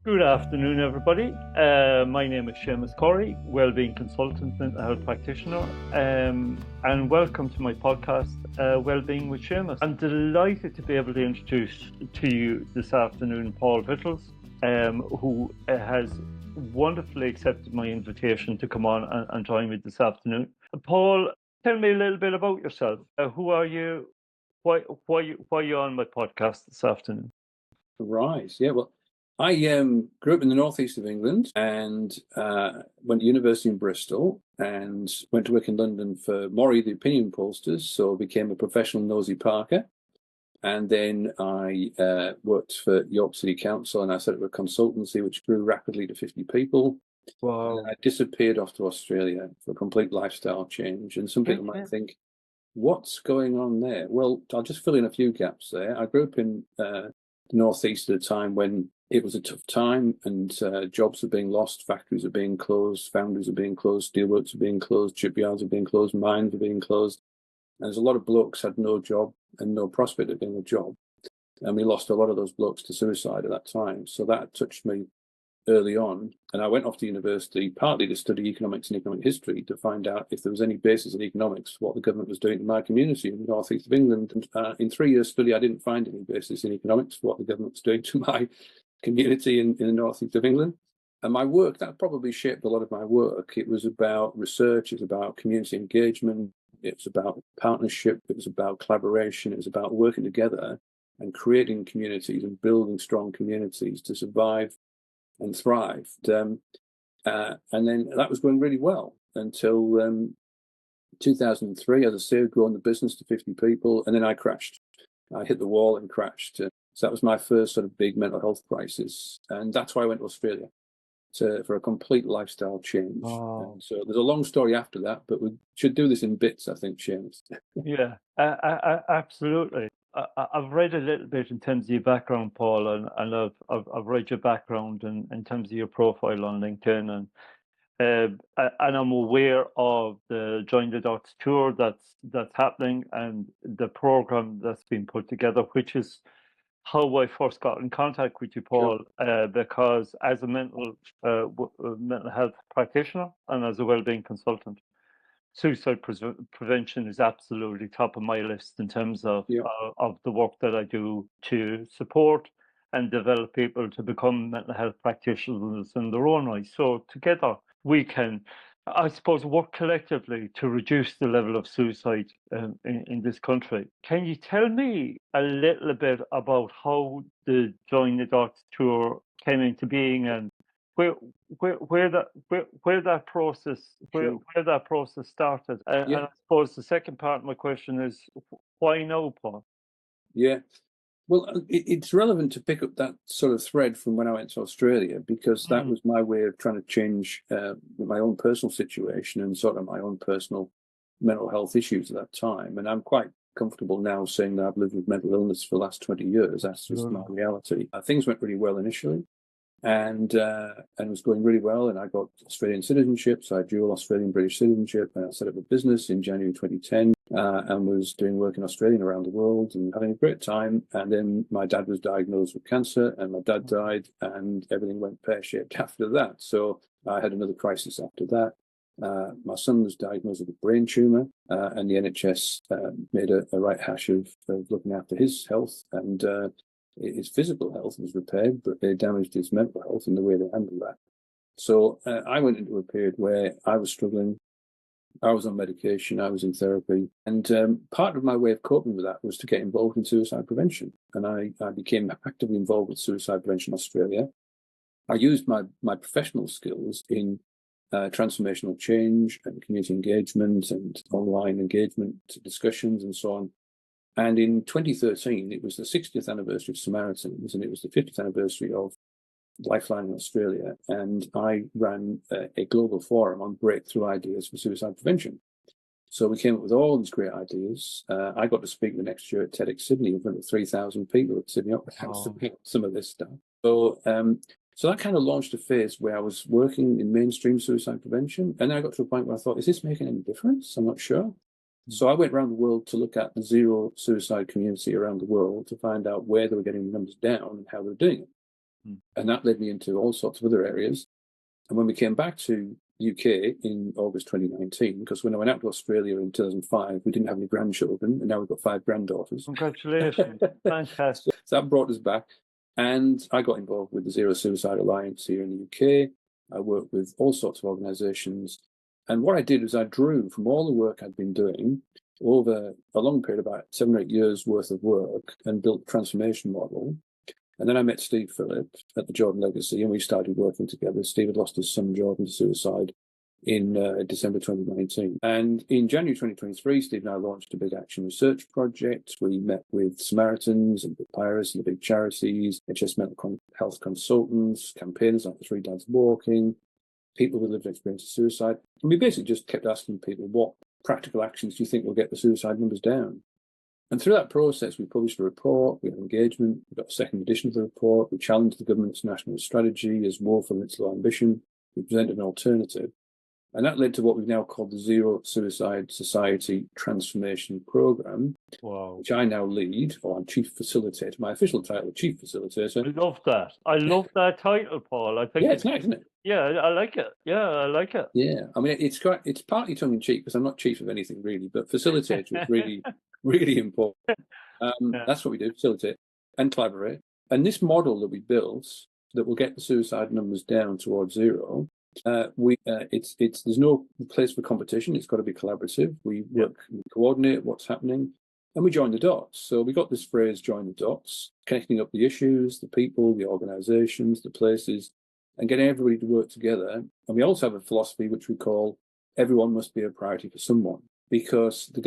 Good afternoon, everybody. My name is Seamus Corry, Wellbeing Consultant, Mental Health Practitioner, and welcome to my podcast, Wellbeing with Seamus. I'm delighted to be able to introduce to you this afternoon Paul Vittles, who has wonderfully accepted my invitation to come on and join me this afternoon. Paul, tell me a little bit about yourself. Who are you? Why are you on my podcast this afternoon? Right. Yeah. Well, I grew up in the northeast of England and went to university in Bristol and went to work in London for Maury, the opinion pollsters. So I became a professional nosy parker. And then I worked for York City Council and I set up a consultancy which grew rapidly to 50 people. Wow. And I disappeared off to Australia for a complete lifestyle change. And some people might think, what's going on there? Well, I'll just fill in a few gaps there. I grew up in the northeast at a time when it was a tough time and jobs are being lost, factories are being closed, foundries are being closed, steelworks are being closed, shipyards are being closed, mines are being closed. And there's a lot of blokes had no job and no prospect of getting a job. And we lost a lot of those blokes to suicide at that time. So that touched me early on. And I went off to university partly to study economics and economic history to find out if there was any basis in economics, what the government was doing in my community in the northeast of England. And in 3 years study, I didn't find any basis in economics, what the government was doing to my community in the northeast of England. And my work, that probably shaped a lot of my work. It was about research, it was about community engagement, it was about partnership, it was about collaboration, it was about working together and creating communities and building strong communities to survive and thrive. And then that was going really well until 2003, as I say, growing the business to 50 people, and then I crashed. I hit the wall and crashed. So that was my first sort of big mental health crisis. And that's why I went to Australia for a complete lifestyle change. Oh. So there's a long story after that, but we should do this in bits, I think, Seamus. Yeah, absolutely. I've read a little bit in terms of your background, Paul, and I've read your background in terms of your profile on LinkedIn, and I'm aware of the Join the Dots tour that's happening and the program that's been put together, which is how I first got in contact with you, Paul, because as a mental health practitioner and as a wellbeing consultant, suicide prevention is absolutely top of my list in terms of the work that I do to support and develop people to become mental health practitioners in their own right. So together we can, I suppose, work collectively to reduce the level of suicide in this country. Can you tell me a little bit about how the Join the Dots tour came into being and where that process started? And I suppose the second part of my question is, why now, Paul? Yeah. Well, it's relevant to pick up that sort of thread from when I went to Australia, because that was my way of trying to change my own personal situation and sort of my own personal mental health issues at that time. And I'm quite comfortable now saying that I've lived with mental illness for the last 20 years. That's just my reality. Things went really well initially and it was going really well. And I got Australian citizenship, so I had dual Australian British citizenship, and I set up a business in January 2010. And was doing work in Australia and around the world and having a great time. And then my dad was diagnosed with cancer and my dad died and everything went pear-shaped after that. So I had another crisis after that. My son was diagnosed with a brain tumour and the NHS made a right hash of looking after his health, and his physical health was repaired, but they damaged his mental health in the way they handled that. So I went into a period where I was struggling. I was on medication, I was in therapy, and part of my way of coping with that was to get involved in suicide prevention. And I became actively involved with Suicide Prevention Australia. I used my professional skills in transformational change and community engagement and online engagement discussions and so on. And in 2013, it was the 60th anniversary of Samaritans, and it was the 50th anniversary of Lifeline in Australia, and I ran a global forum on breakthrough ideas for suicide prevention. So we came up with all these great ideas. I got to speak the next year at TEDx Sydney in front of 3,000 people at Sydney Opera House about some of this stuff. So that kind of launched a phase where I was working in mainstream suicide prevention, and then I got to a point where I thought, is this making any difference? I'm not sure. So I went around the world to look at the zero suicide community around the world to find out where they were getting the numbers down and how they were doing it. And that led me into all sorts of other areas. And when we came back to the UK in August 2019, because when I went out to Australia in 2005, we didn't have any grandchildren, and now we've got 5 granddaughters. Congratulations. Fantastic. So that brought us back. And I got involved with the Zero Suicide Alliance here in the UK. I worked with all sorts of organisations. And what I did was I drew from all the work I'd been doing over a long period, about 7 or 8 years worth of work, and built a transformation model. And then I met Steve Phillip at the Jordan Legacy, and we started working together. Steve had lost his son Jordan to suicide in December 2019. And in January 2023, Steve and I launched a big action research project. We met with Samaritans and Papyrus and the big charities, HS Mental Health Consultants, campaigners like the Three Dads Walking, people with lived experience of suicide. And we basically just kept asking people, what practical actions do you think will get the suicide numbers down? And through that process, we published a report, we had engagement, we got a second edition of the report, we challenged the government's national strategy as woeful in its low ambition, we presented an alternative. And that led to what we've now called the Zero Suicide Society Transformation Programme, which I now lead, or I'm Chief Facilitator. My official title is Chief Facilitator. I love that. I love that title, Paul. I think it's nice, isn't it? Yeah, I like it. Yeah, I like it. Yeah, I mean, it's partly tongue-in-cheek, because I'm not chief of anything really, but facilitator is really, really important. That's what we do, facilitate and collaborate. And this model that we built that will get the suicide numbers down towards zero, there's no place for competition. It's got to be collaborative. We work, we coordinate what's happening, and we join the dots. So we got this phrase, join the dots, connecting up the issues, the people, the organizations, the places, and getting everybody to work together. And we also have a philosophy which we call everyone must be a priority for someone, because the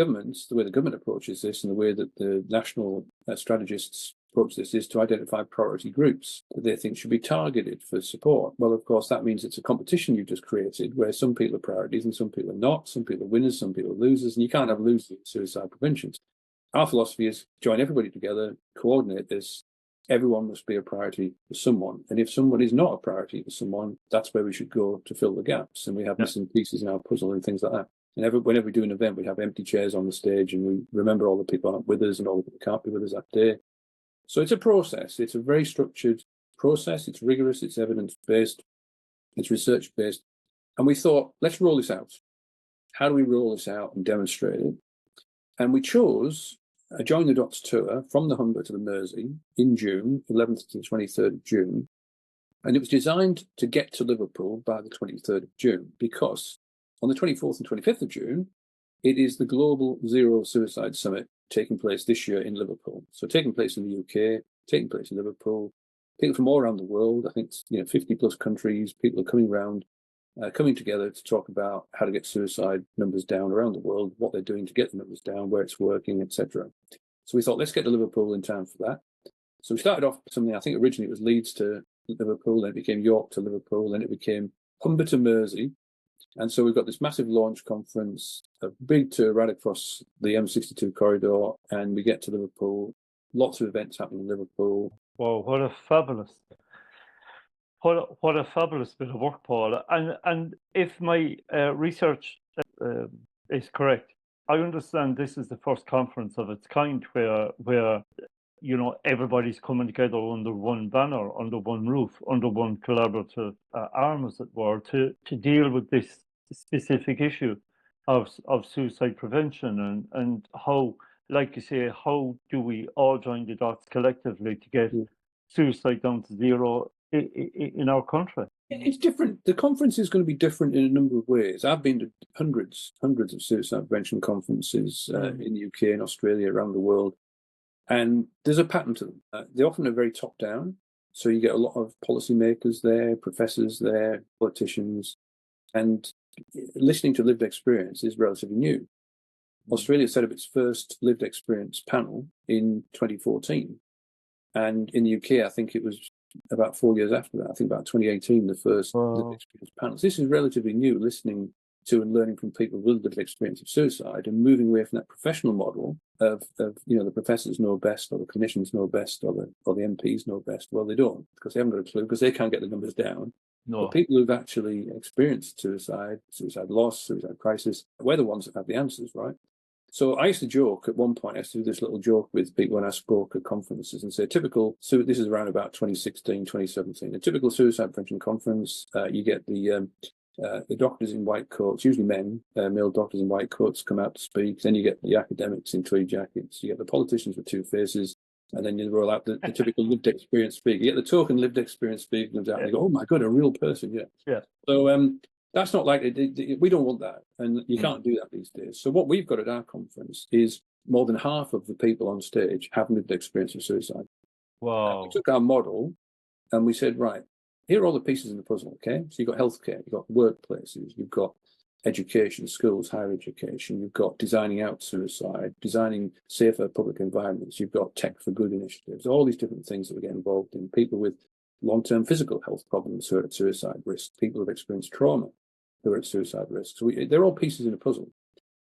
way the government approaches this and the way that the national strategists approach this is to identify priority groups that they think should be targeted for support. Well, of course, that means it's a competition you've just created where some people are priorities and some people are not, some people are winners, some people are losers, and you can't have losers in suicide prevention. Our philosophy is join everybody together, coordinate this. Everyone must be a priority for someone. And if someone is not a priority for someone, that's where we should go to fill the gaps. And we have missing pieces in our puzzle and things like that. And whenever we do an event, we have empty chairs on the stage and we remember all the people aren't with us and all the people can't be with us that day. So it's a process. It's a very structured process. It's rigorous. It's evidence-based. It's research-based. And we thought, let's roll this out. How do we roll this out and demonstrate it? And we chose a Join the Dots tour from the Humber to the Mersey in June, 11th to the 23rd of June. And it was designed to get to Liverpool by the 23rd of June, because on the 24th and 25th of June, it is the Global Zero Suicide Summit taking place this year in Liverpool. So taking place in the UK, taking place in Liverpool, people from all around the world, I think 50 plus countries, people are coming around, coming together to talk about how to get suicide numbers down around the world, what they're doing to get the numbers down, where it's working, etc. So we thought, let's get to Liverpool in time for that. So we started off with something, I think originally it was Leeds to Liverpool, then it became York to Liverpool, then it became Humber to Mersey. And so we've got this massive launch conference, a big tour right across the M62 corridor, and we get to Liverpool, lots of events happening in Liverpool. Wow, what a fabulous bit of work, Paul. And if my research is correct, I understand this is the first conference of its kind where everybody's coming together under one banner, under one roof, under one collaborative arm, as it were, to deal with this specific issue of suicide prevention and how, like you say, how do we all join the dots collectively to get suicide down to zero in our country? It's different. The conference is going to be different in a number of ways. I've been to hundreds of suicide prevention conferences in the UK and Australia, around the world. And there's a pattern to them. They often are very top down. So you get a lot of policymakers there, professors there, politicians, and listening to lived experience is relatively new. Australia set up its first lived experience panel in 2014. And in the UK, I think it was about 4 years after that. I think about 2018, the first lived experience panels. This is relatively new, listening to and learning from people with lived experience of suicide and moving away from that professional model of the professors know best, or the clinicians know best, or the MPs know best. Well, they don't, because they haven't got a clue, because they can't get the numbers down. No. But people who've actually experienced suicide loss, suicide crisis, we're the ones that have the answers, right? So I used to joke at one point, I used to do this little joke with people when I spoke at conferences and say, so this is around about 2016, 2017, a typical suicide prevention conference, you get the doctors in white coats, usually men, male doctors in white coats come out to speak. Then you get the academics in tweed jackets. You get the politicians with two faces. And then you roll out the typical lived experience speaker. You get the token lived experience speaker comes out and you go, oh my God, a real person. Yeah. Yeah. So that's not like we don't want that. And you can't do that these days. So what we've got at our conference is more than half of the people on stage have lived experience of suicide. Wow. We took our model and we said, right, here are all the pieces in the puzzle, okay? So you've got healthcare, you've got workplaces, you've got education, schools, higher education, you've got designing out suicide, designing safer public environments, you've got tech for good initiatives, all these different things that we get involved in, people with long-term physical health problems who are at suicide risk, people who have experienced trauma who are at suicide risk. So they're all pieces in a puzzle.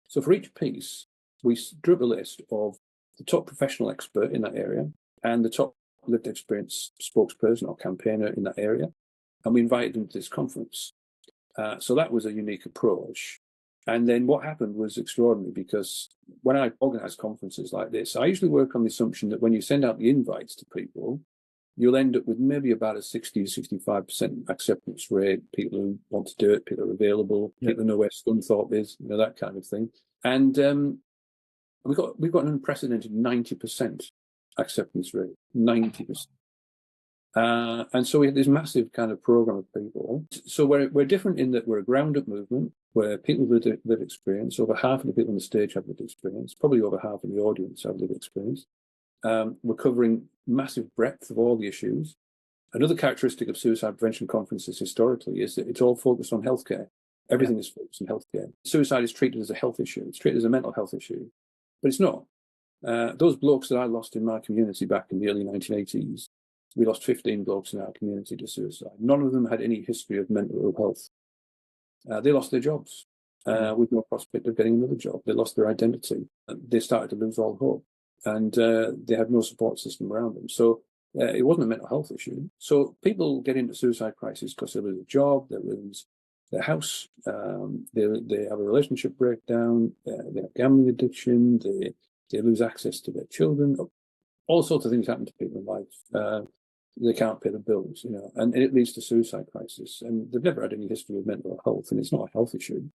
So for each piece, we drew up a list of the top professional expert in that area and the top lived experience spokesperson or campaigner in that area, and we invited them to this conference. So that was a unique approach. And then what happened was extraordinary, because when I organize conferences like this, I usually work on the assumption that when you send out the invites to people, you'll end up with maybe about a 60 to 65% acceptance rate, people who want to do it, people who are available, people who know where Scunthorpe is, that kind of thing. And we've got an unprecedented 90% acceptance rate, 90%. And so we have this massive kind of program of people. So we're different in that we're a ground-up movement where people with lived experience, over half of the people on the stage have lived experience, probably over half of the audience have lived experience. We're covering massive breadth of all the issues. Another characteristic of suicide prevention conferences historically is that it's all focused on healthcare. Everything is focused on healthcare. Suicide is treated as a health issue. It's treated as a mental health issue, but it's not. Those blokes that I lost in my community back in the early 1980s, we lost 15 blokes in our community to suicide. None of them had any history of mental health. They lost their jobs with no prospect of getting another job. They lost their identity. They started to lose all hope, and they had no support system around them. So it wasn't a mental health issue. So people get into suicide crisis because they lose a job, they lose their house, they have a relationship breakdown, they have gambling addiction, they lose access to their children. All sorts of things happen to people in life. They can't pay the bills, and it leads to suicide crisis. And they've never had any history of mental health, and it's not a health issue.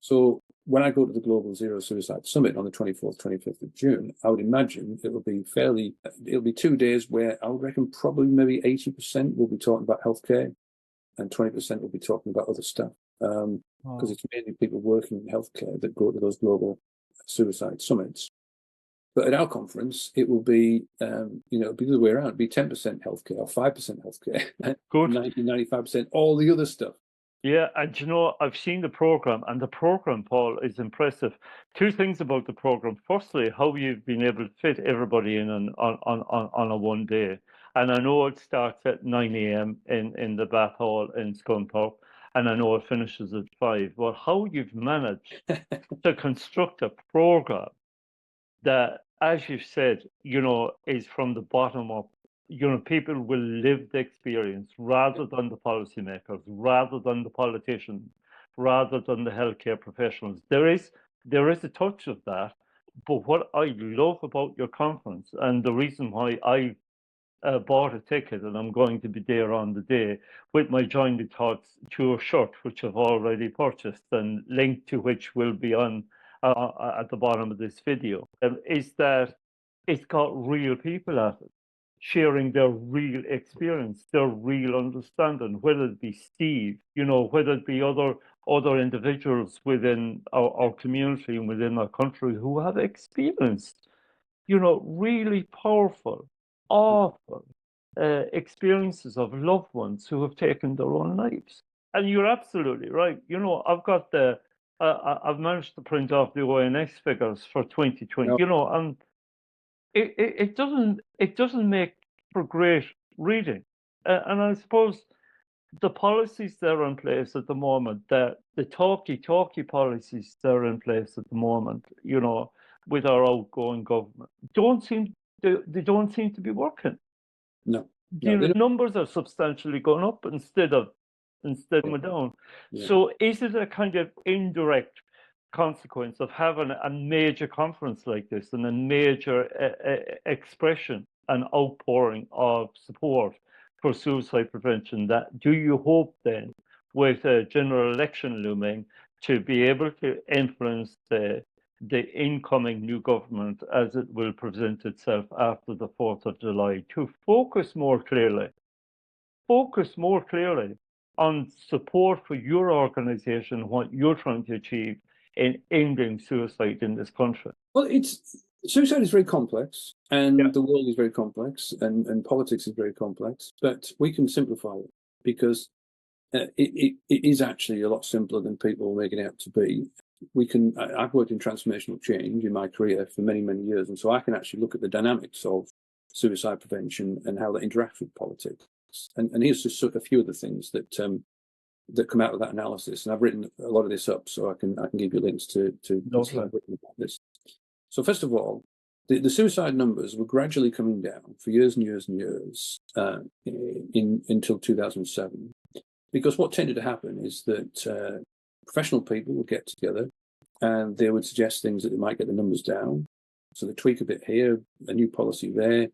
So when I go to the Global Zero Suicide Summit on the 24th, 25th of June, I would imagine it'll be 2 days where I would reckon probably maybe 80% will be talking about healthcare and 20% will be talking about other stuff. Because it's mainly people working in healthcare that go to those global suicide summits. But at our conference, it will be, it'll be the other way around. It'll be 10% healthcare or 5% healthcare, Good. 95% all the other stuff. Yeah, and I've seen the program, and the program, Paul, is impressive. Two things about the program. Firstly, how you've been able to fit everybody in on a one day. And I know it starts at 9 a.m. in the Bath Hall in Scunthorpe, and I know it finishes at 5. But how you've managed to construct a program that, as you said, is from the bottom up. People will live the experience rather than the policymakers, rather than the politicians, rather than the healthcare professionals. There is a touch of that, but what I love about your conference, and the reason why I bought a ticket and I'm going to be there on the day with my Joining Thoughts tour shirt, which I've already purchased and linked to which will be on at the bottom of this video, is that it's got real people at it, sharing their real experience, their real understanding, whether it be Steve, whether it be other individuals within our community and within our country who have experienced, really powerful, awful experiences of loved ones who have taken their own lives. And you're absolutely right. I've got I've managed to print off the ONS figures for 2020, and it doesn't make for great reading. And I suppose the policies that are in place at the moment, the talky policies that are in place at the moment, with our outgoing government, they don't seem to be working. No. The numbers are substantially going up instead of going down. Yeah. So is it a kind of indirect consequence of having a major conference like this and a major expression and outpouring of support for suicide prevention, that do you hope then, with a general election looming, to be able to influence the incoming new government as it will present itself after the 4th of July to focus more clearly on support for your organization, what you're trying to achieve in ending suicide in this country? Well, suicide is very complex, and Yeah. the world is very complex, and politics is very complex, but we can simplify it because it is actually a lot simpler than people make it out to be. I've worked in transformational change in my career for many, many years, and so I can actually look at the dynamics of suicide prevention and how that interacts with politics. And here's just a few of the things that come out of that analysis. And I've written a lot of this up, so I can give you links to Okay. I've written about this. So first of all, the suicide numbers were gradually coming down for years and years and years until 2007. Because what tended to happen is that professional people would get together and they would suggest things that they might get the numbers down. So they tweak a bit here, a new policy there,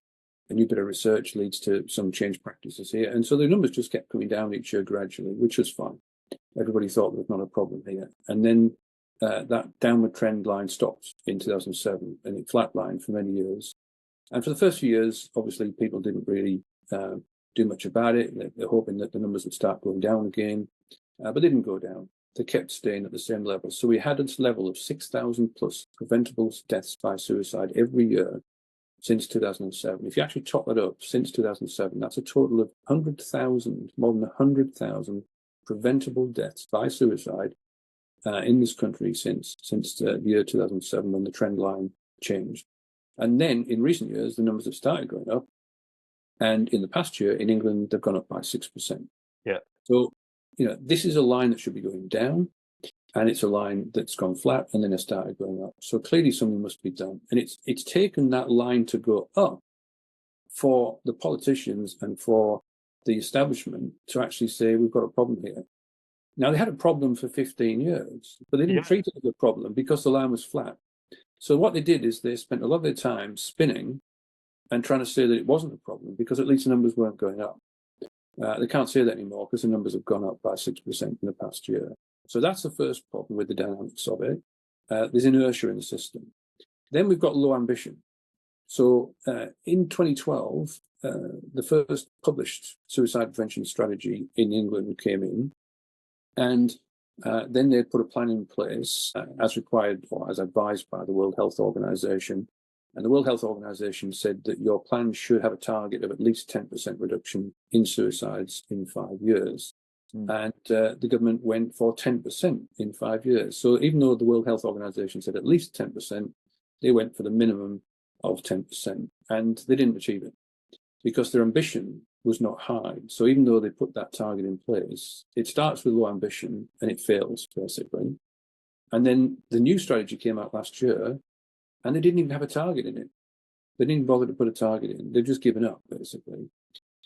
a new bit of research leads to some change practices here. And so the numbers just kept coming down each year gradually, which was fine. Everybody thought there was not a problem here. And then that downward trend line stopped in 2007 and it flatlined for many years. And for the first few years, obviously, people didn't really do much about it. They're hoping that the numbers would start going down again, but they didn't go down. They kept staying at the same level. So we had this level of 6,000 plus preventable deaths by suicide every year since 2007. If you actually top that up, since 2007, that's a total of 100,000, more than 100,000 preventable deaths by suicide in this country since the year 2007 when the trend line changed. And then in recent years, the numbers have started going up. And in the past year in England, they've gone up by 6%. Yeah. So, this is a line that should be going down, and it's a line that's gone flat and then it started going up. So clearly something must be done. And it's taken that line to go up for the politicians and for the establishment to actually say, we've got a problem here. Now, they had a problem for 15 years, but they didn't treat it as a problem because the line was flat. So what they did is they spent a lot of their time spinning and trying to say that it wasn't a problem because at least the numbers weren't going up. They can't say that anymore because the numbers have gone up by 6% in the past year. So that's the first problem with the dynamics of it. There's inertia in the system. Then we've got low ambition. So in 2012, the first published suicide prevention strategy in England came in, and then they put a plan in place as required or as advised by the World Health Organization. And the World Health Organization said that your plan should have a target of at least 10% reduction in suicides in 5 years. And the government went for 10% in 5 years. So even though the World Health Organization said at least 10%, they went for the minimum of 10%. And they didn't achieve it because their ambition was not high. So even though they put that target in place, it starts with low ambition and it fails, basically. And then the new strategy came out last year, and they didn't even have a target in it. They didn't bother to put a target in. They've just given up, basically.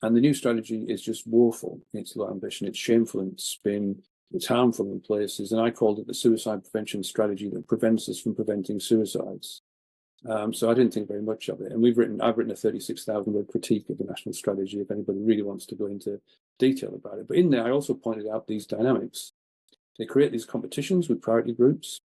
And the new strategy is just woeful. It's low ambition. It's shameful in its spin. It's harmful in places. And I called it the suicide prevention strategy that prevents us from preventing suicides. So I didn't think very much of it. And I've written a 36,000-word critique of the national strategy if anybody really wants to go into detail about it. But in there, I also pointed out these dynamics. They create these competitions with priority groups.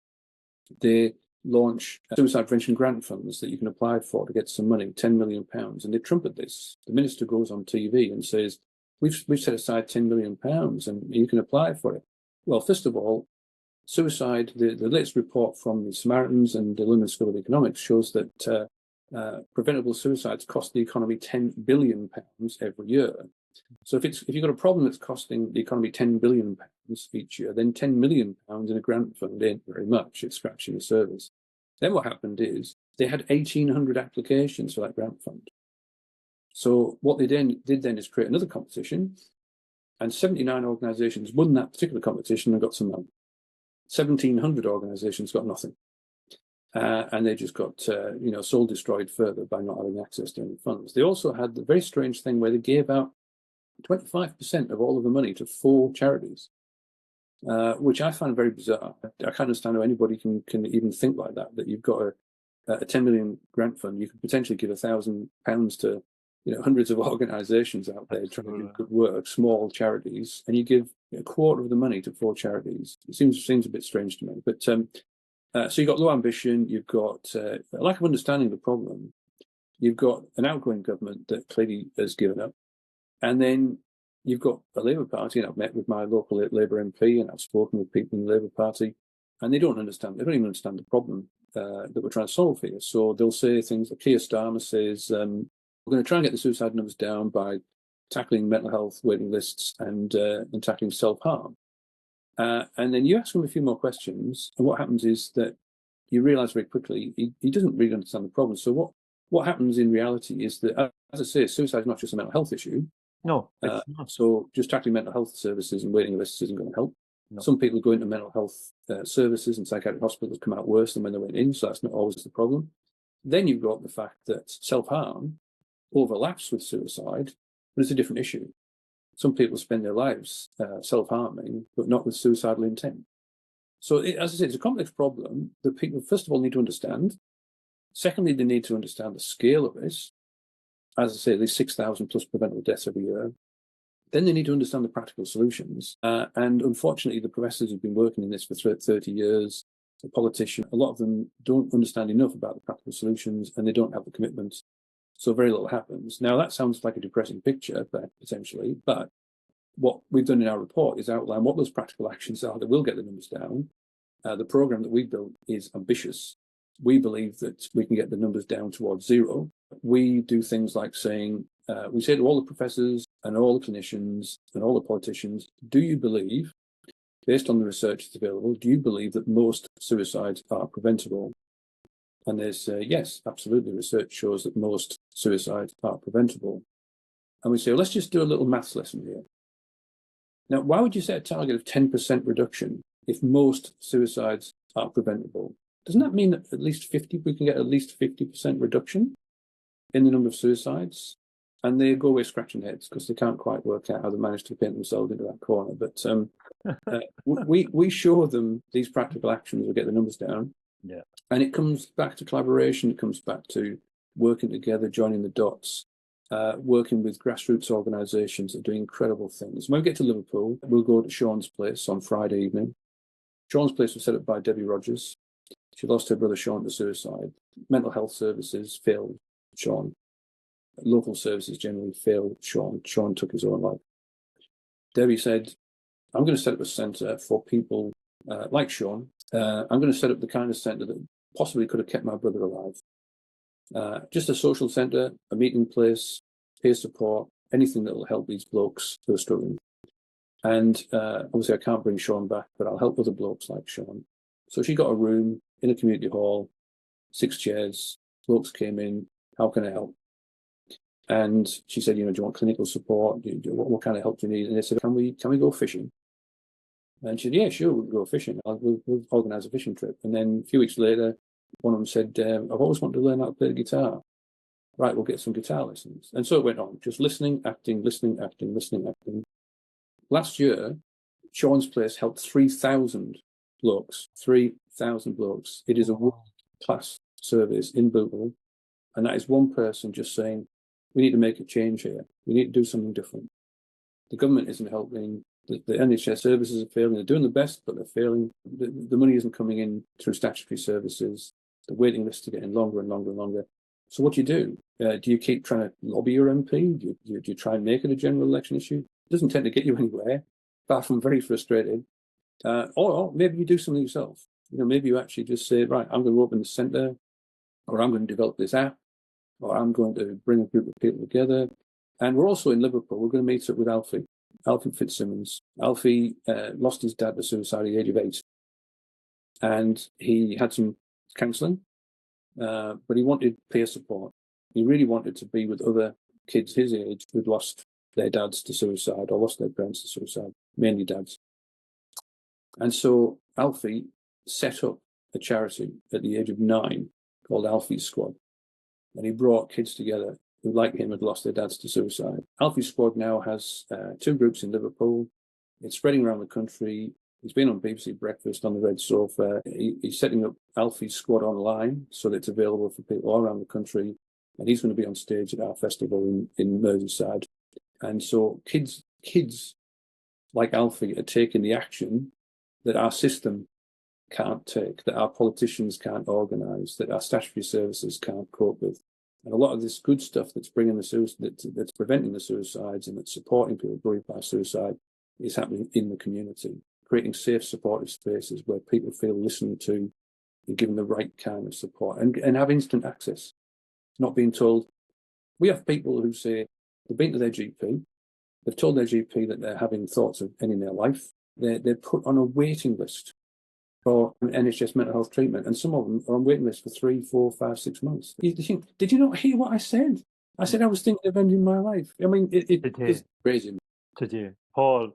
They launch suicide prevention grant funds that you can apply for to get some money, £10 million. And they trumpet this. The minister goes on TV and says, we've set aside £10 million and you can apply for it. Well, first of all, suicide, the latest report from the Samaritans and the London School of Economics shows that preventable suicides cost the economy £10 billion every year. So if you've got a problem that's costing the economy £10 billion each year, then £10 million in a grant fund ain't very much. It's scratching the surface. Then what happened is they had 1,800 applications for that grant fund. So what they did then is create another competition, and 79 organisations won that particular competition and got some money. 1,700 organisations got nothing. And they just got soul destroyed further by not having access to any funds. They also had the very strange thing where they gave out 25% of all of the money to 4 charities. which I find very bizarre. I can't understand how anybody can even think like that, that you've got a 10 million grant fund, you could potentially give £1,000 to hundreds of organisations out there trying to do good work, small charities, and you give a quarter of the money to 4 charities. It seems a bit strange to me. But so you've got low ambition, you've got a lack of understanding of the problem, you've got an outgoing government that clearly has given up, and then you've got a Labour Party, and I've met with my local Labour MP, and I've spoken with people in the Labour Party, and they don't even understand the problem that we're trying to solve here. So they'll say things like Keir Starmer says, we're going to try and get the suicide numbers down by tackling mental health waiting lists and tackling self-harm. And then you ask him a few more questions, and what happens is that you realise very quickly he doesn't really understand the problem. So what happens in reality is that, as I say, suicide is not just a mental health issue. No, it's not. So just tackling mental health services and waiting lists isn't going to help. No. Some people go into mental health services and psychiatric hospitals come out worse than when they went in, so that's not always the problem. Then you've got the fact that self-harm overlaps with suicide, but it's a different issue. Some people spend their lives self-harming, but not with suicidal intent. So, as I say, it's a complex problem that people, first of all, need to understand. Secondly, they need to understand the scale of this. As I say, there's 6,000 plus preventable deaths every year. Then they need to understand the practical solutions. And unfortunately, the professors who've been working in this for 30 years, the politicians, a lot of them don't understand enough about the practical solutions, and they don't have the commitment. So very little happens. Now, that sounds like a depressing picture, potentially, but what we've done in our report is outline what those practical actions are that will get the numbers down. The programme that we've built is ambitious. We believe that we can get the numbers down towards 0. We do things like saying, we say to all the professors and all the clinicians and all the politicians, do you believe, based on the research that's available, do you believe that most suicides are preventable? And there's yes, absolutely. Research shows that most suicides are preventable. And we say, well, let's just do a little maths lesson here. Now, why would you set a target of 10% reduction if most suicides are preventable? Doesn't that mean that we can get at least 50% reduction in the number of suicides? And they go away scratching heads because they can't quite work out how they managed to paint themselves into that corner. But we show them these practical actions will get the numbers down. Yeah. And it comes back to collaboration. It comes back to working together, joining the dots, working with grassroots organisations that are doing incredible things. When we get to Liverpool, we'll go to Sean's Place on Friday evening. Sean's Place was set up by Debbie Rogers. She lost her brother Sean to suicide. Mental health services failed Sean. Local services generally failed Sean. Sean took his own life. Debbie said, I'm going to set up a centre for people like Sean. I'm going to set up the kind of centre that possibly could have kept my brother alive. Just a social centre, a meeting place, peer support, anything that will help these blokes who are struggling. And obviously I can't bring Sean back, but I'll help other blokes like Sean. So she got a room in a community hall, 6 chairs, blokes came in, how can I help? And she said, do you want clinical support? What kind of help do you need? And they said, can we go fishing? And she said, yeah, sure, we'll go fishing. We'll organise a fishing trip. And then a few weeks later, one of them said, I've always wanted to learn how to play the guitar. Right, we'll get some guitar lessons. And so it went on, just listening, acting. Last year, Sean's Place helped 3,000 blokes, 3,000 blokes. It is a world-class service in Liverpool. And that is one person just saying, we need to make a change here. We need to do something different. The government isn't helping. The NHS services are failing. They're doing the best, but they're failing. The money isn't coming in through statutory services. The waiting lists are getting longer and longer and longer. So what do? Do you keep trying to lobby your MP? Do you try and make it a general election issue? It doesn't tend to get you anywhere, apart from very frustrated. Or maybe you do something yourself. Maybe you actually just say, right, I'm going to open the centre, or I'm going to develop this app, or I'm going to bring a group of people together. And we're also in Liverpool. We're going to meet up with Alfie Fitzsimmons. Alfie lost his dad to suicide at the age of 8. And he had some counselling, but he wanted peer support. He really wanted to be with other kids his age who'd lost their dads to suicide or lost their parents to suicide, mainly dads. And so Alfie set up a charity at the age of 9 called Alfie's Squad. And he brought kids together who, like him, had lost their dads to suicide. Alfie's Squad now has 2 groups in Liverpool. It's spreading around the country. He's been on BBC Breakfast, on the Red Sofa. He's setting up Alfie's Squad online so that it's available for people all around the country. And he's going to be on stage at our festival in Merseyside. And so kids like Alfie are taking the action that our system can't take, that our politicians can't organise, that our statutory services can't cope with. And a lot of this good stuff that's bringing that's preventing the suicides and that's supporting people bereaved by suicide is happening in the community, creating safe, supportive spaces where people feel listened to and given the right kind of support and have instant access. Not being told. We have people who say they've been to their GP, they've told their GP that they're having thoughts of ending their life. They're put on a waiting list for NHS mental health treatment, and some of them are on waiting list for 3, 4, 5, 6 months. Did you not hear what I said? I said I was thinking of ending my life. I mean, it's crazy. Today, Paul,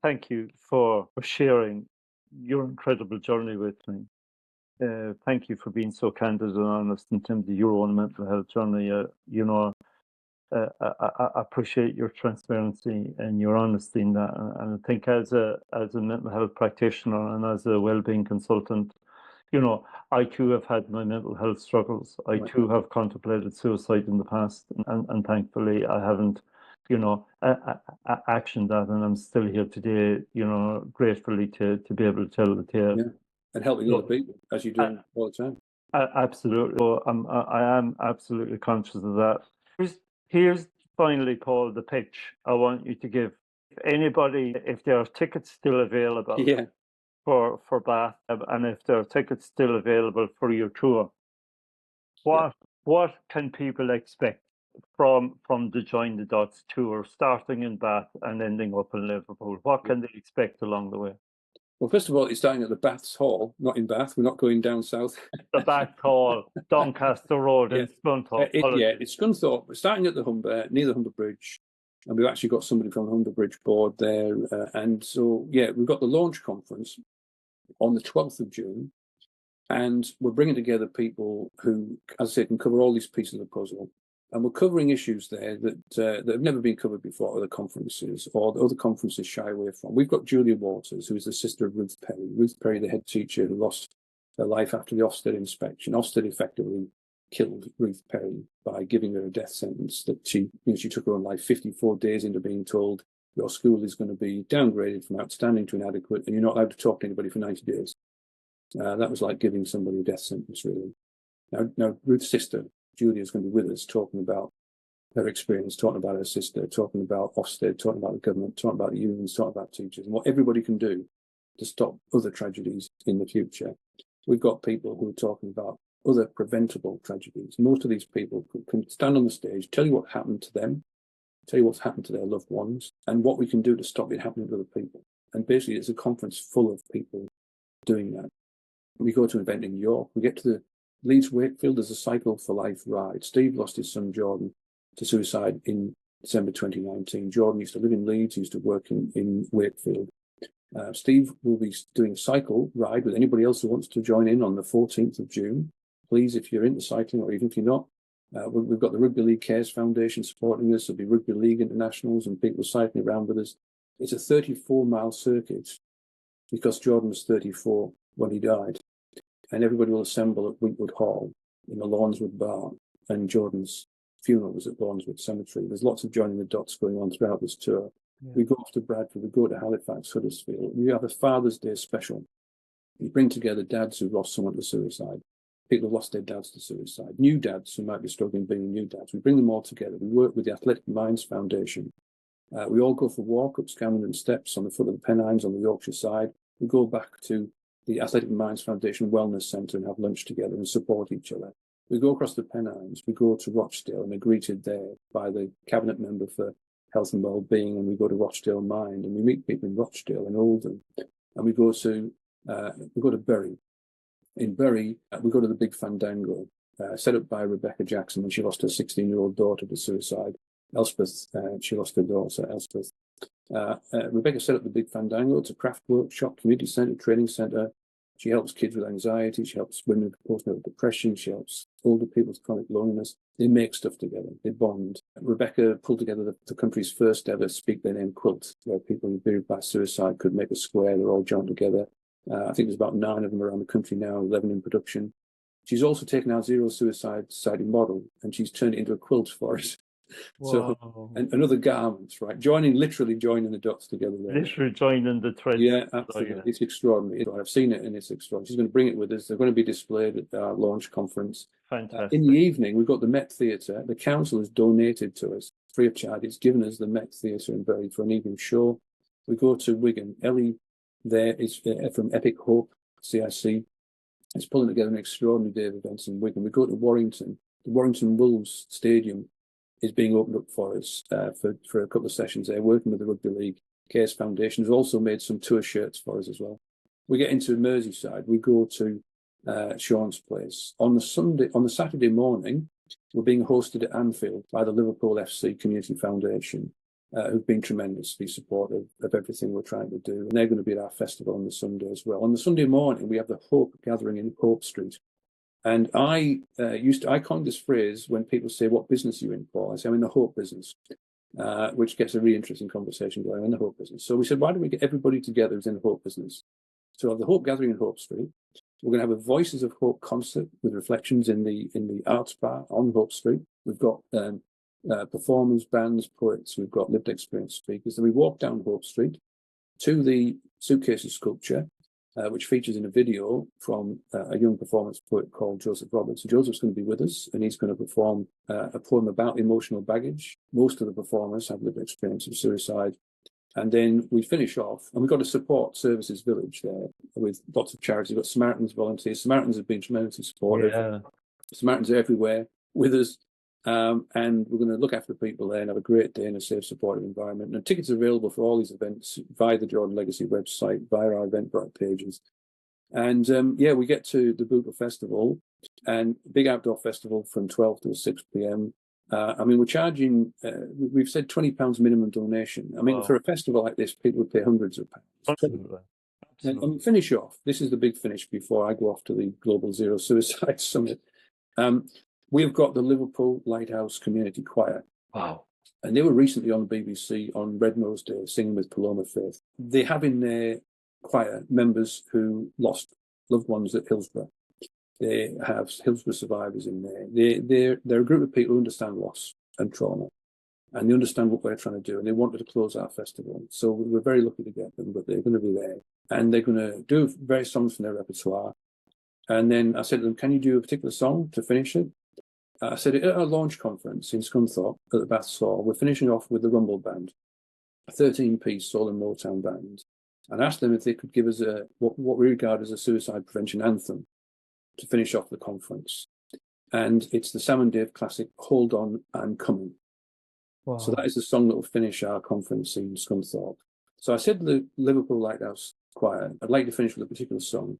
thank you for sharing your incredible journey with me. Thank you for being so candid and honest in terms of your own mental health journey. I appreciate your transparency and your honesty in that. And I think as a mental health practitioner and as a wellbeing consultant, I too have had my mental health struggles. I too have contemplated suicide in the past, and thankfully I haven't, actioned that, and I'm still here today, gratefully to be able to tell the tale. Yeah. And helping other people, as you do all the time. Absolutely. So I am absolutely conscious of that. Here's finally, Paul, the pitch I want you to give. If there are tickets still available for Bath, and if there are tickets still available for your tour, what can people expect from the Join the Dots tour, starting in Bath and ending up in Liverpool? What can they expect along the way? Well, first of all, it's starting at the Baths Hall, not in Bath. We're not going down south. The Bath Hall, Doncaster Road in Scunthorpe. It's Scunthorpe. We're starting at the Humber, near the Humber Bridge. And we've actually got somebody from the Humber Bridge board there. And so, we've got the launch conference on the 12th of June. And we're bringing together people who, as I say, can cover all these pieces of the puzzle. And we're covering issues there that have never been covered before at other conferences, or the other conferences shy away from. We've got Julia Waters, who is the sister of Ruth Perry. Ruth Perry, the head teacher who lost her life after the Ofsted inspection. Ofsted effectively killed Ruth Perry by giving her a death sentence that she took her own life 54 days into being told your school is going to be downgraded from outstanding to inadequate and you're not allowed to talk to anybody for 90 days. That was like giving somebody a death sentence, really. Now Ruth's sister, Julia, is going to be with us talking about her experience, talking about her sister, talking about Ofsted, talking about the government, talking about the unions, talking about teachers, and what everybody can do to stop other tragedies in the future. We've got people who are talking about other preventable tragedies. Most of these people can stand on the stage, tell you what happened to them, tell you what's happened to their loved ones, and what we can do to stop it happening to other people. And basically, it's a conference full of people doing that. We go to an event in York. We get to the Leeds Wakefield. There's a Cycle for Life ride. Steve lost his son Jordan to suicide in December 2019. Jordan used to live in Leeds. He used to work in Wakefield. Steve will be doing a cycle ride with anybody else who wants to join in on the 14th of June. Please, if you're into cycling, or even if you're not, we've got the Rugby League Cares Foundation supporting us. There'll be Rugby League internationals and people cycling around with us. It's a 34-mile circuit because Jordan was 34 when he died. And everybody will assemble at Wheatwood Hall in the Lawnswood Barn, and Jordan's funeral was at Lawnswood Cemetery. There's lots of joining the dots going on throughout this tour. Yeah. We go off to Bradford, we go to Halifax, Huddersfield. We have a Father's Day special. We bring together dads who lost someone to suicide, people who lost their dads to suicide, new dads who might be struggling being new dads. We bring them all together. We work with the Athletic Minds Foundation. We all go for a walk up Scandon Steps on the foot of the Pennines on the Yorkshire side. We go back to the Athletic Minds Foundation Wellness Centre and have lunch together and support each other. We go across the Pennines, we go to Rochdale and are greeted there by the Cabinet Member for Health and Wellbeing, and we go to Rochdale Mind and we meet people in Rochdale and Oldham, and we go to Bury. In Bury, we go to the Big Fandango, set up by Rebecca Jackson when she lost her 16-year-old daughter to suicide. Elspeth, she lost her daughter, Elspeth. Rebecca set up the Big Fandango. It's a craft workshop, community centre, training centre. She helps kids with anxiety. She helps women with postnatal depression. She helps older people with chronic loneliness. They make stuff together. They bond. Rebecca pulled together the country's first ever Speak Their Name quilt, where people bereaved by suicide could make a square. They're all joined together. I think there's about 9 of them around the country now, 11 in production. She's also taken our Zero Suicide Society model and she's turned it into a quilt for us. Wow. So, and other garments, right? Literally joining the dots together there. Literally joining the threads. Yeah, absolutely. Yeah. It's extraordinary. I've seen it and it's extraordinary. She's going to bring it with us. They're going to be displayed at our launch conference. Fantastic. In the evening, we've got the Met Theatre. The council has donated to us, free of charge. It's given us the Met Theatre in Bury for an evening show. We go to Wigan. Ellie there is from Epic Hope, CIC. It's pulling together an extraordinary day of events in Wigan. We go to Warrington. The Warrington Wolves Stadium is being opened up for us for a couple of sessions there, working with the Rugby League. Case Foundation has also made some tour shirts for us as well. We get into Merseyside. We go to Sean's place. On the Saturday morning, we're being hosted at Anfield by the Liverpool FC Community Foundation, who've been tremendously supportive of everything we're trying to do. And they're going to be at our festival on the Sunday as well. On the Sunday morning, we have the Hope Gathering in Hope Street. And I coined this phrase when people say, "What business are you in, Paul?" I say, "I'm in the hope business," which gets a really interesting conversation going in the hope business. So we said, why don't we get everybody together who's in the hope business? So we'll have the Hope Gathering in Hope Street. We're going to have a Voices of Hope concert with reflections in the arts bar on Hope Street. We've got performers, bands, poets. We've got lived experience speakers. Then we walk down Hope Street to the Suitcases sculpture, which features in a video from a young performance poet called Joseph Roberts. So Joseph's going to be with us, and he's going to perform a poem about emotional baggage. Most of the performers have lived experience of suicide. And then we finish off, and we've got a support services village there with lots of charities. We've got Samaritans volunteers. Samaritans have been tremendously supportive. Yeah. Samaritans are everywhere with us. And we're going to look after people there and have a great day in a safe, supportive environment. And tickets are available for all these events via the Jordan Legacy website, via our Eventbrite pages. And we get to the Bootle Festival, and big outdoor festival from 12 till 6 p.m. We're charging, we've said £20 minimum donation. Wow. For a festival like this, people would pay hundreds of pounds. Absolutely. And finish off. This is the big finish before I go off to the Global Zero Suicide Summit. We've got the Liverpool Lighthouse Community Choir. Wow. And they were recently on the BBC on Red Nose Day singing with Paloma Faith. They have in their choir members who lost loved ones at Hillsborough. They have Hillsborough survivors in there. They're a group of people who understand loss and trauma, and they understand what we're trying to do, and they wanted to close our festival. So we were very lucky to get them, but they're going to be there. And they're going to do various songs from their repertoire. And then I said to them, can you do a particular song to finish it? I said, at our launch conference in Scunthorpe at the Bath Saw, we're finishing off with the Rumble Band, a 13-piece soul and Motown band, and asked them if they could give us what we regard as a suicide prevention anthem to finish off the conference. And it's the Sam and Dave classic, Hold On, I'm Coming. Wow. So that is the song that will finish our conference in Scunthorpe. So I said to the Liverpool Lighthouse Choir, I'd like to finish with a particular song.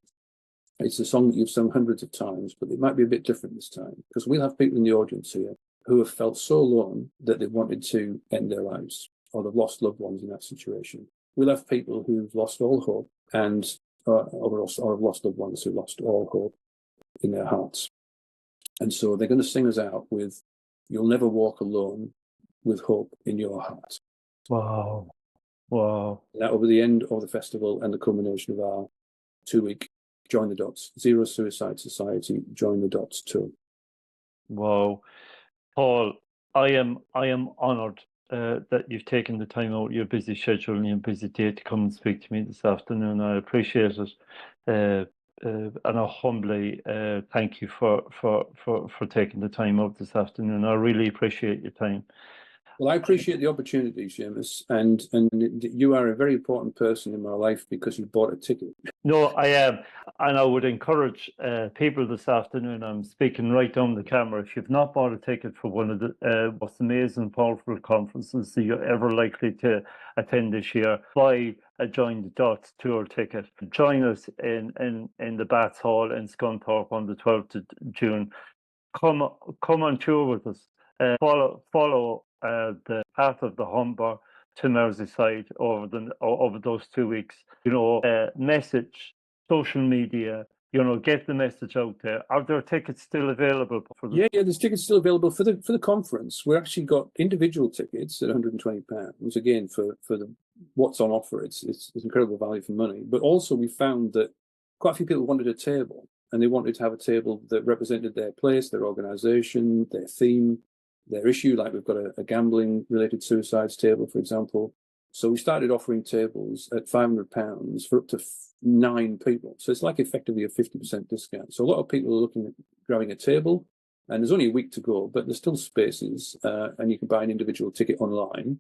It's a song that you've sung hundreds of times, but it might be a bit different this time, because we'll have people in the audience here who have felt so alone that they wanted to end their lives, or they've lost loved ones in that situation. We'll have people who've lost all hope, and or have lost loved ones who lost all hope in their hearts. And so they're going to sing us out with You'll Never Walk Alone with Hope in Your Heart. Wow. Wow. That will be the end of the festival and the culmination of our 2-week Join the Dots, Zero Suicide Society, Join the Dots tour. Wow. Paul, I am honoured that you've taken the time out of your busy schedule and your busy day to come and speak to me this afternoon. I appreciate it. And I humbly thank you for taking the time out this afternoon. I really appreciate your time. Well, I appreciate the opportunity, Seamus, and you are a very important person in my life because you bought a ticket. No, I am, and I would encourage people this afternoon. I'm speaking right down the camera. If you've not bought a ticket for one of the most amazing, powerful conferences that you're ever likely to attend this year, buy a Join the Dots tour ticket. Join us in the Baths Hall in Scunthorpe on the 12th of June. Come on tour with us. Follow the path of the Humber to Merseyside over those 2 weeks. Message, social media, get the message out there. Are there tickets still available for the? Yeah, there's tickets still available for the conference. We've actually got individual tickets at £120. Again, for the what's on offer, it's incredible value for money. But also, we found that quite a few people wanted a table, and they wanted to have a table that represented their place, their organisation, their theme, their issue. Like we've got a gambling-related suicides table, for example. So we started offering tables at £500 for up to 9 people. So it's like effectively a 50% discount. So a lot of people are looking at grabbing a table, and there's only a week to go, but there's still spaces, and you can buy an individual ticket online.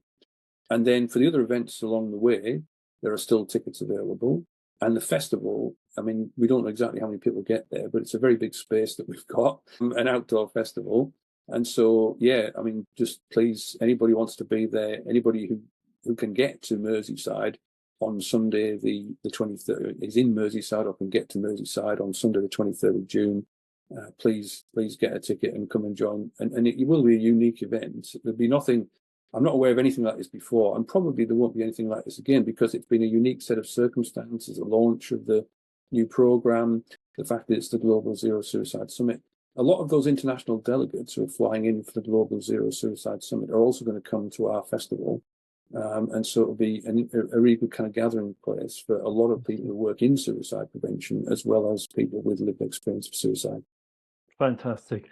And then for the other events along the way, there are still tickets available. And the festival, I mean, we don't know exactly how many people get there, but it's a very big space that we've got, an outdoor festival. And so, yeah, I mean, just please, anybody wants to be there, anybody who can get to Merseyside on Sunday, the 23rd, is in Merseyside or can get to Merseyside on Sunday, the 23rd of June, please get a ticket and come and join. And it will be a unique event. There'll be nothing, I'm not aware of anything like this before, and probably there won't be anything like this again, because it's been a unique set of circumstances, the launch of the new programme, the fact that it's the Global Zero Suicide Summit. A lot of those international delegates who are flying in for the Global Zero Suicide Summit are also going to come to our festival. And so it'll be a really good kind of gathering place for a lot of people who work in suicide prevention, as well as people with lived experience of suicide. Fantastic.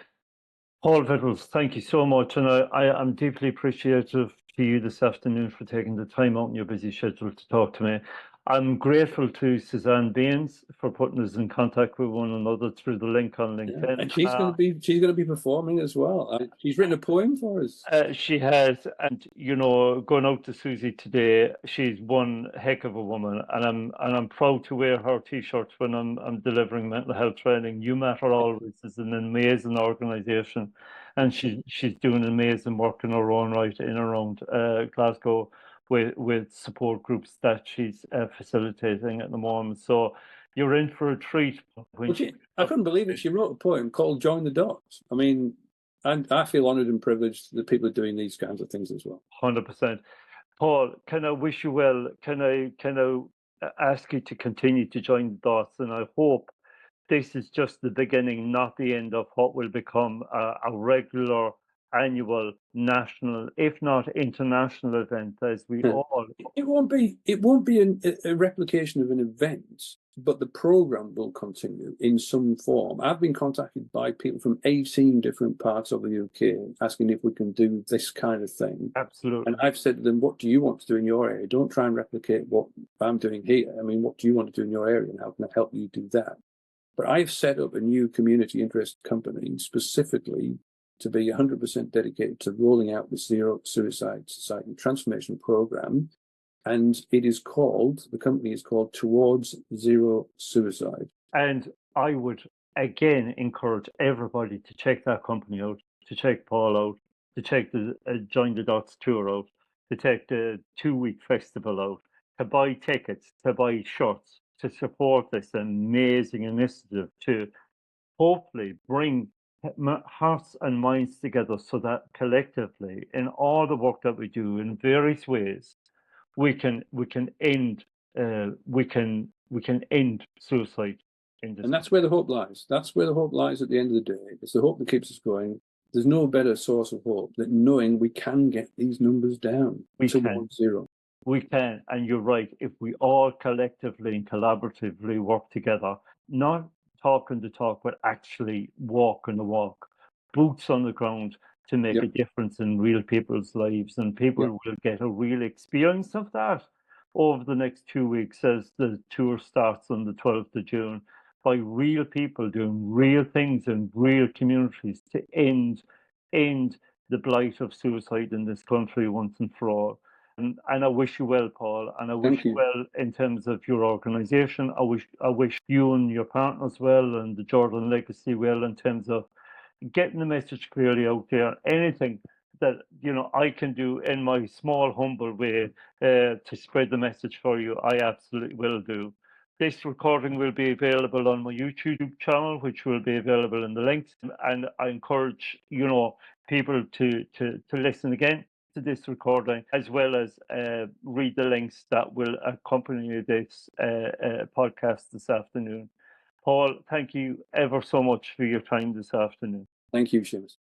Paul Vittles, thank you so much. And I'm deeply appreciative to you this afternoon for taking the time out in your busy schedule to talk to me. I'm grateful to Suzanne Baines for putting us in contact with one another through the link on LinkedIn. Yeah, and she's going to be performing as well. She's written a poem for us. She has, and going out to Susie today, she's one heck of a woman, and I'm proud to wear her T-shirts when I'm delivering mental health training. You Matter Always is an amazing organisation, and she's doing amazing work in her own right in around Glasgow with support groups that she's facilitating at the moment. So you're in for a treat. I couldn't believe it. She wrote a poem called "Join the Dots." I mean, and I feel honoured and privileged that people are doing these kinds of things as well. 100%. Paul, can I wish you well? Can I ask you to continue to join the dots? And I hope this is just the beginning, not the end of what will become a regular annual national, if not international event, as we all. It won't be a replication of an event, but the program will continue in some form. I've been contacted by people from 18 different parts of the UK asking if we can do this kind of thing. Absolutely. And I've said to them, what do you want to do in your area? Don't try and replicate what I'm doing here. I mean, what do you want to do in your area, and how can I help you do that? But I've set up a new community interest company specifically to be 100% dedicated to rolling out the Zero Suicide Society Transformation Program. And the company is called Towards Zero Suicide. And I would again encourage everybody to check that company out, to check Paul out, to check the Join the Dots tour out, to check the 2-week festival out, to buy tickets, to buy shirts, to support this amazing initiative, to hopefully bring hearts and minds together so that collectively, in all the work that we do in various ways, we can end suicide in this. And that's where the hope lies. That's where the hope lies at the end of the day. It's the hope that keeps us going. There's no better source of hope than knowing we can get these numbers down to 0. We can, and you're right. If we all collectively and collaboratively work together, not talking the talk, but actually walking the walk, boots on the ground to make a difference in real people's lives, and people will get a real experience of that over the next 2 weeks as the tour starts on the 12th of June, by real people doing real things in real communities to end the blight of suicide in this country once and for all. And I wish you well, Paul, and I wish you well in terms of your organisation. I wish you and your partners well, and the Jordan Legacy well, in terms of getting the message clearly out there. Anything that I can do in my small, humble way to spread the message for you, I absolutely will do. This recording will be available on my YouTube channel, which will be available in the links, and I encourage people to listen again to this recording, as well as read the links that will accompany this podcast this afternoon. Paul, thank you ever so much for your time this afternoon. Thank you, Seamus.